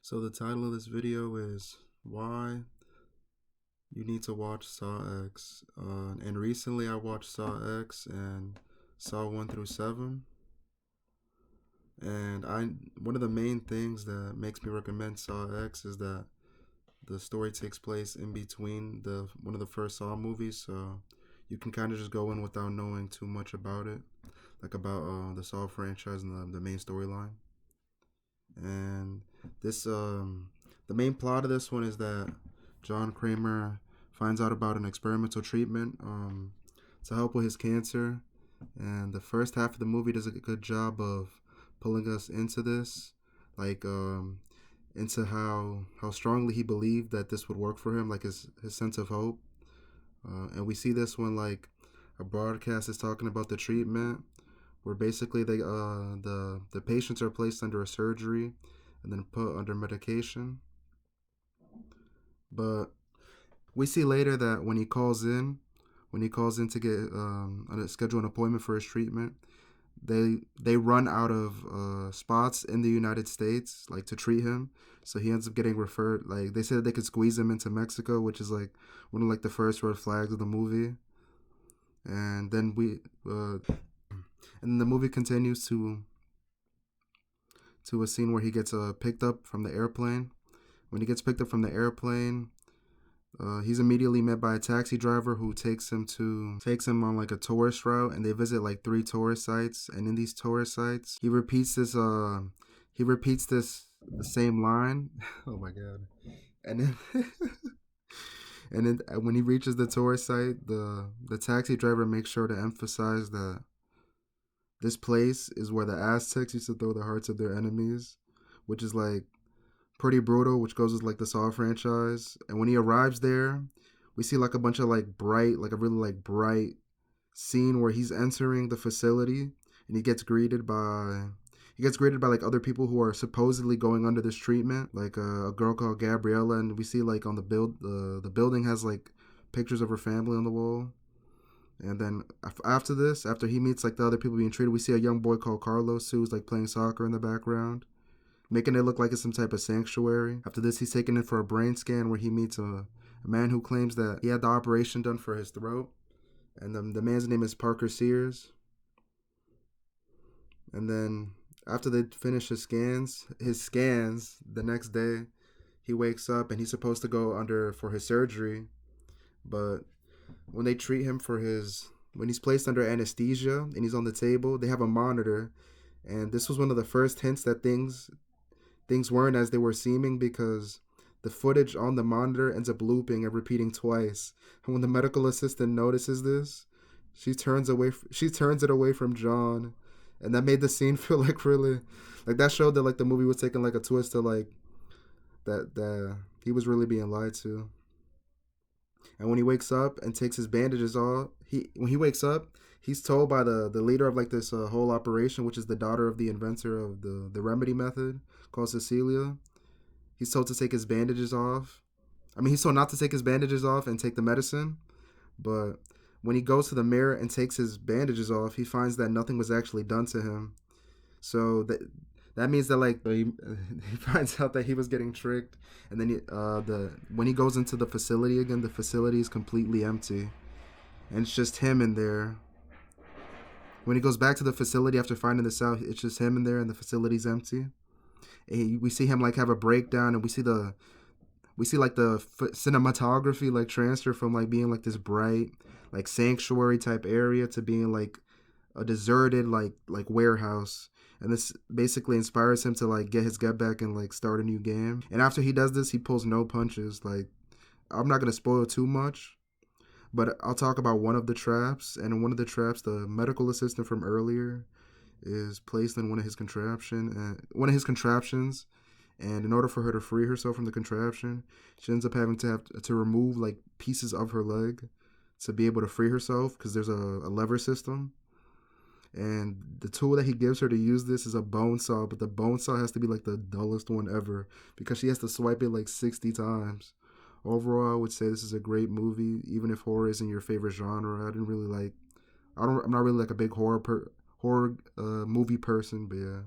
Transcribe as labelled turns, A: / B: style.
A: So the title of this video is why you need to watch Saw X. And recently I watched Saw X and Saw 1 through 7. And one of the main things that makes me recommend Saw X is that the story takes place in between the one of the first Saw movies, so you can kind of just go in without knowing too much about it, like about the Saw franchise and the main storyline. And this the main plot of this one is that John Kramer finds out about an experimental treatment to help with his cancer, and the first half of the movie does a good job of pulling us into this, like into how strongly he believed that this would work for him, like his sense of hope. And we see this when like a broadcast is talking about the treatment, where basically the patients are placed under a surgery and then put under medication. But we see later that when he calls in to get schedule an appointment for his treatment, they run out of spots in the United States like to treat him. So he ends up getting referred. Like they said, they could squeeze him into Mexico, which is like one of like the first red flags of the movie. And then and the movie continues to a scene where he gets picked up from the airplane. When he gets picked up from the airplane, he's immediately met by a taxi driver who takes him on like a tourist route, and they visit like three tourist sites. And in these tourist sites, he repeats this the same line. Oh my god! And then and then when he reaches the tourist site, the taxi driver makes sure to emphasize that this place is where the Aztecs used to throw the hearts of their enemies, which is like pretty brutal, which goes with like the Saw franchise. And when he arrives there, we see like a bunch of like a really like bright scene where he's entering the facility, and he gets greeted by like other people who are supposedly going under this treatment, like a girl called Gabriella, and we see like on the building has like pictures of her family on the wall. And then after he meets like the other people being treated, we see a young boy called Carlos who's like playing soccer in the background, making it look like it's some type of sanctuary. After this, he's taken in for a brain scan where he meets a man who claims that he had the operation done for his throat. And the man's name is Parker Sears. And then after they finish his scans the next day, he wakes up and he's supposed to go under for his surgery. But when they treat him when he's placed under anesthesia and he's on the table, they have a monitor. And this was one of the first hints that things weren't as they were seeming, because the footage on the monitor ends up looping and repeating twice. And when the medical assistant notices this, she turns it away from John, and that made the scene feel like really, like that showed that like the movie was taking like a twist to like that he was really being lied to. And when he wakes up and takes his bandages off, when he wakes up, he's told by the leader of like this whole operation, which is the daughter of the inventor of the remedy method, called Cecilia. He's told to take his bandages off. I mean, he's told not to take his bandages off and take the medicine. But when he goes to the mirror and takes his bandages off, he finds that nothing was actually done to him. So that means that like he finds out that he was getting tricked. And then when he goes into the facility again, the facility is completely empty, and it's just him in there. When he goes back to the facility after finding this out, it's just him in there, and the facility's empty. And we see him like have a breakdown, and we see like the cinematography like transfer from like being like this bright like sanctuary type area to being like a deserted like warehouse. And this basically inspires him to like get his get back and like start a new game. And after he does this, he pulls no punches. Like, I'm not gonna spoil too much, but I'll talk about one of the traps. And in one of the traps, the medical assistant from earlier is placed in one of his contraptions. And in order for her to free herself from the contraption, she ends up having to remove like pieces of her leg to be able to free herself, because there's a lever system. And the tool that he gives her to use this is a bone saw, but the bone saw has to be like the dullest one ever, because she has to swipe it like 60 times. Overall, I would say this is a great movie, even if horror isn't your favorite genre. I'm not really like a big horror movie person, but yeah.